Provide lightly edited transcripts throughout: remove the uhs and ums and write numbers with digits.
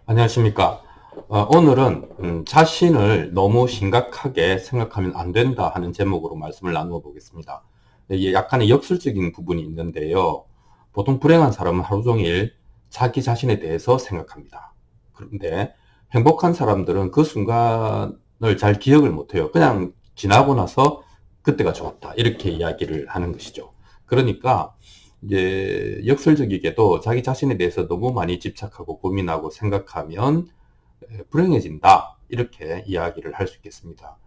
안녕하십니까. 오늘은 자신을 너무 심각하게 생각하면 안 된다 하는 제목으로 말씀을 나누어 보겠습니다. 이게 약간의 역설적인 부분이 있는데요. 보통 불행한 사람은 하루 종일 자기 자신에 대해서 생각합니다. 그런데 행복한 사람들은 그 순간을 잘 기억을 못해요. 그냥 지나고 나서 그때가 좋았다, 이렇게 이야기를 하는 것이죠. 그러니까 이제 역설적이게도 자기 자신에 대해서 너무 많이 집착하고 고민하고 생각하면 불행해진다, 이렇게 이야기를 할 수 있겠습니다.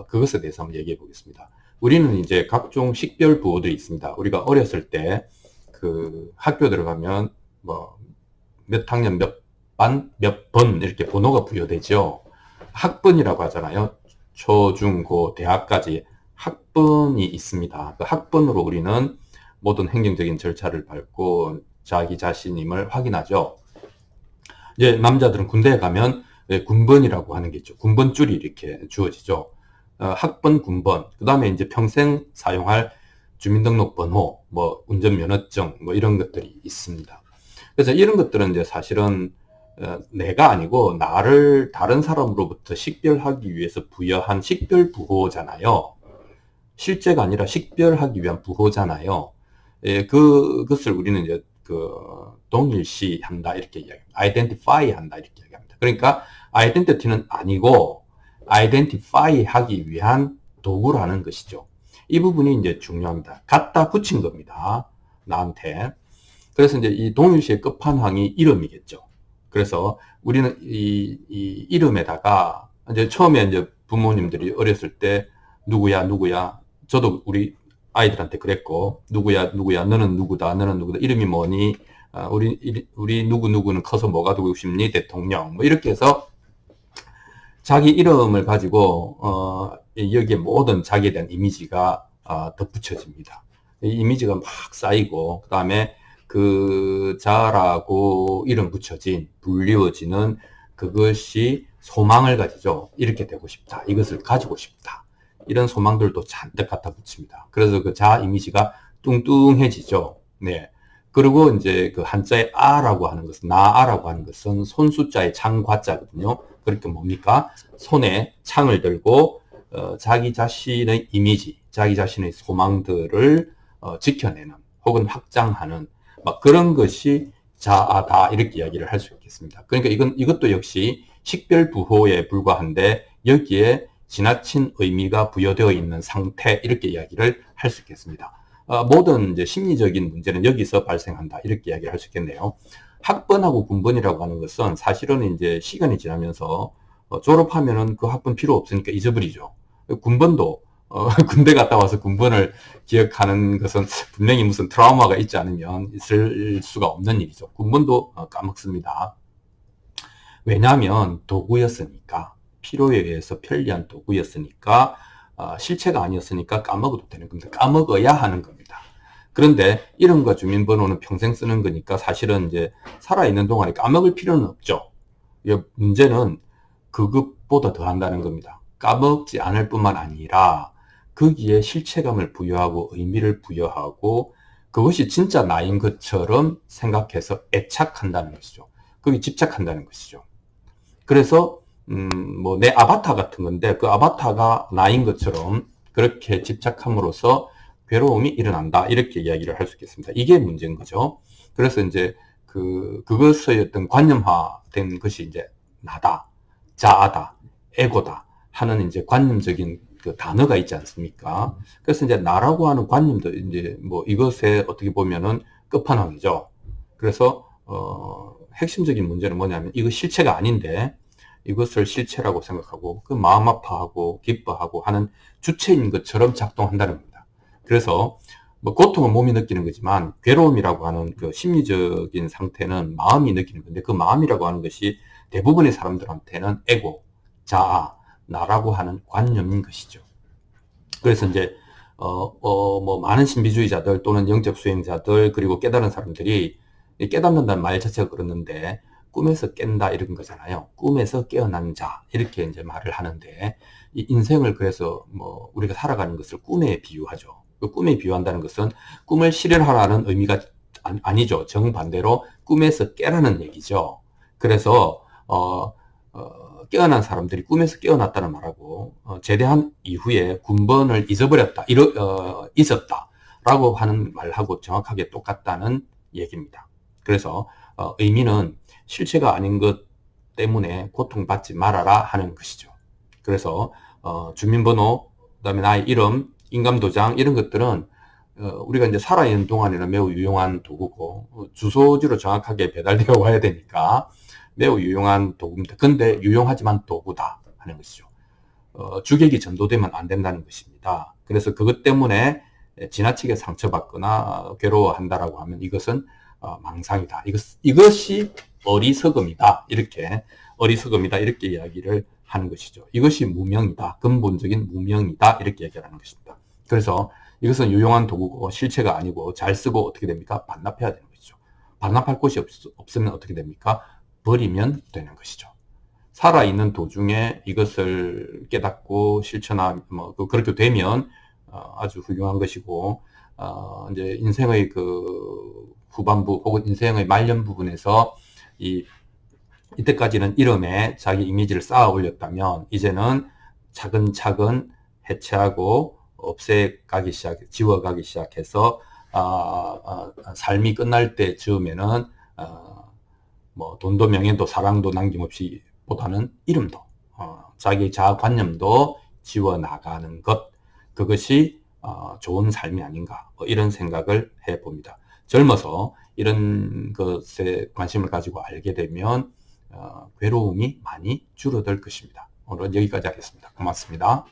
그것에 대해서 한번 얘기해 보겠습니다. 우리는 이제 각종 식별 부호들이 있습니다. 우리가 어렸을 때 그 학교 들어가면 뭐 몇 학년 몇 반 몇 번 이렇게 번호가 부여되죠. 학번이라고 하잖아요. 초, 중, 고, 대학까지 학번이 있습니다. 그 학번으로 우리는 모든 행정적인 절차를 밟고 자기 자신임을 확인하죠. 이제 남자들은 군대에 가면 군번이라고 하는 게 있죠. 군번줄이 이렇게 주어지죠. 학번, 군번, 그 다음에 이제 평생 사용할 주민등록번호, 뭐 운전면허증, 뭐 이런 것들이 있습니다. 그래서 이런 것들은 이제 사실은 내가 아니고 나를 다른 사람으로부터 식별하기 위해서 부여한 식별부호잖아요. 실제가 아니라 식별하기 위한 부호잖아요. 그것을 우리는 이제 동일시 한다, 이렇게 이야기합니다. identify 한다, 이렇게 이야기합니다. 그러니까 identity는 아니고 identify 하기 위한 도구라는 것이죠. 이 부분이 이제 중요합니다. 갖다 붙인 겁니다, 나한테. 그래서 이제 이 동일시의 끝판왕이 이름이겠죠. 그래서 우리는 이 이름에다가 이제 처음에 이제 부모님들이 어렸을 때 누구야, 누구야. 저도 우리 아이들한테 그랬고, 누구야, 누구야. 너는 누구다, 너는 누구다. 이름이 뭐니? 우리 누구누구는 커서 뭐가 되고 싶니? 대통령. 뭐 이렇게 해서 자기 이름을 가지고, 여기에 모든 자기에 대한 이미지가 덧붙여집니다. 이 이미지가 막 쌓이고, 그 다음에 그 자라고 이름 붙여진, 불리워지는 그것이 소망을 가지죠. 이렇게 되고 싶다, 이것을 가지고 싶다, 이런 소망들도 잔뜩 갖다 붙입니다. 그래서 그 자 이미지가 뚱뚱해지죠. 네. 그리고 이제 그 한자의 아라고 하는 것은, 나아라고 하는 것은 손숫자의 창과자거든요. 그렇게 뭡니까? 손에 창을 들고 자기 자신의 이미지, 자기 자신의 소망들을 지켜내는 혹은 확장하는 막 그런 것이 자아다, 이렇게 이야기를 할 수 있겠습니다. 그러니까 이것도 역시 식별부호에 불과한데 여기에 지나친 의미가 부여되어 있는 상태, 이렇게 이야기를 할 수 있겠습니다. 모든 이제 심리적인 문제는 여기서 발생한다, 이렇게 이야기를 할 수 있겠네요. 학번하고 군번이라고 하는 것은 사실은 이제 시간이 지나면서 졸업하면은 그 학번 필요 없으니까 잊어버리죠. 군번도 군대 갔다 와서 군번을 기억하는 것은 분명히 무슨 트라우마가 있지 않으면 있을 수가 없는 일이죠. 군번도 까먹습니다. 왜냐하면 도구였으니까, 필요에 의해서 편리한 도구였으니까, 실체가 아니었으니까 까먹어도 되는 겁니다. 까먹어야 하는 겁니다. 그런데 이름과 주민번호는 평생 쓰는 거니까 사실은 이제 살아있는 동안에 까먹을 필요는 없죠. 문제는 그것보다 더 한다는 겁니다. 까먹지 않을 뿐만 아니라 거기에 실체감을 부여하고 의미를 부여하고 그것이 진짜 나인 것처럼 생각해서 애착한다는 것이죠. 거기 집착한다는 것이죠. 그래서 뭐 내 아바타 같은 건데 그 아바타가 나인 것처럼 그렇게 집착함으로써 괴로움이 일어난다, 이렇게 이야기를 할 수 있겠습니다. 이게 문제인 거죠. 그래서 이제 그것의 어떤 관념화된 것이 이제 나다, 자아다, 에고다 하는 이제 관념적인 그 단어가 있지 않습니까? 그래서 이제 나라고 하는 관념도 이제 뭐 이것에 어떻게 보면은 끝판왕이죠. 그래서 핵심적인 문제는 뭐냐면 이거 실체가 아닌데 이것을 실체라고 생각하고 그 마음 아파하고 기뻐하고 하는 주체인 것처럼 작동한다는 겁니다. 그래서 뭐 고통은 몸이 느끼는 거지만 괴로움이라고 하는 그 심리적인 상태는 마음이 느끼는 건데 그 마음이라고 하는 것이 대부분의 사람들한테는 에고, 자아, 나라고 하는 관념인 것이죠. 그래서 이제 뭐 많은 신비주의자들 또는 영적 수행자들 그리고 깨달은 사람들이 깨닫는다는 말 자체가 그렇는데 꿈에서 깬다 이런 거잖아요. 꿈에서 깨어난 자, 이렇게 이제 말을 하는데 이 인생을 그래서 뭐 우리가 살아가는 것을 꿈에 비유하죠. 그 꿈에 비유한다는 것은 꿈을 실현하라는 의미가 아니죠. 정반대로 꿈에서 깨라는 얘기죠. 그래서 깨어난 사람들이 꿈에서 깨어났다는 말하고 제대한 이후에 군번을 잊어버렸다, 잊었다 라고 하는 말하고 정확하게 똑같다는 얘기입니다. 그래서 의미는 실체가 아닌 것 때문에 고통받지 말아라 하는 것이죠. 그래서 주민번호, 그다음에 나의 이름, 인감도장 이런 것들은 우리가 이제 살아있는 동안에는 매우 유용한 도구고 주소지로 정확하게 배달되어 와야 되니까 매우 유용한 도구입니다. 근데 유용하지만 도구다 하는 것이죠. 주객이 전도되면 안 된다는 것입니다. 그래서 그것 때문에 지나치게 상처받거나 괴로워한다라고 하면 이것은 망상이다. 이것이 어리석음이다. 이렇게 이야기를 하는 것이죠. 이것이 무명이다. 근본적인 무명이다. 이렇게 얘기하는 것입니다. 그래서 이것은 유용한 도구고 실체가 아니고 잘 쓰고 어떻게 됩니까? 반납해야 되는 것이죠. 반납할 곳이 없으면 어떻게 됩니까? 버리면 되는 것이죠. 살아있는 도중에 이것을 깨닫고 실천하, 그렇게 되면, 아주 훌륭한 것이고, 이제 인생의 그 후반부 혹은 인생의 말년 부분에서 이때까지는 이름에 자기 이미지를 쌓아 올렸다면, 이제는 차근차근 해체하고 지워가기 시작해서, 삶이 끝날 때 즈음에는, 돈도 명예도 사랑도 남김없이 보다는 이름도 자기 자아관념도 지워나가는 것, 그것이 좋은 삶이 아닌가, 이런 생각을 해봅니다. 젊어서 이런 것에 관심을 가지고 알게 되면 괴로움이 많이 줄어들 것입니다. 오늘 여기까지 하겠습니다. 고맙습니다.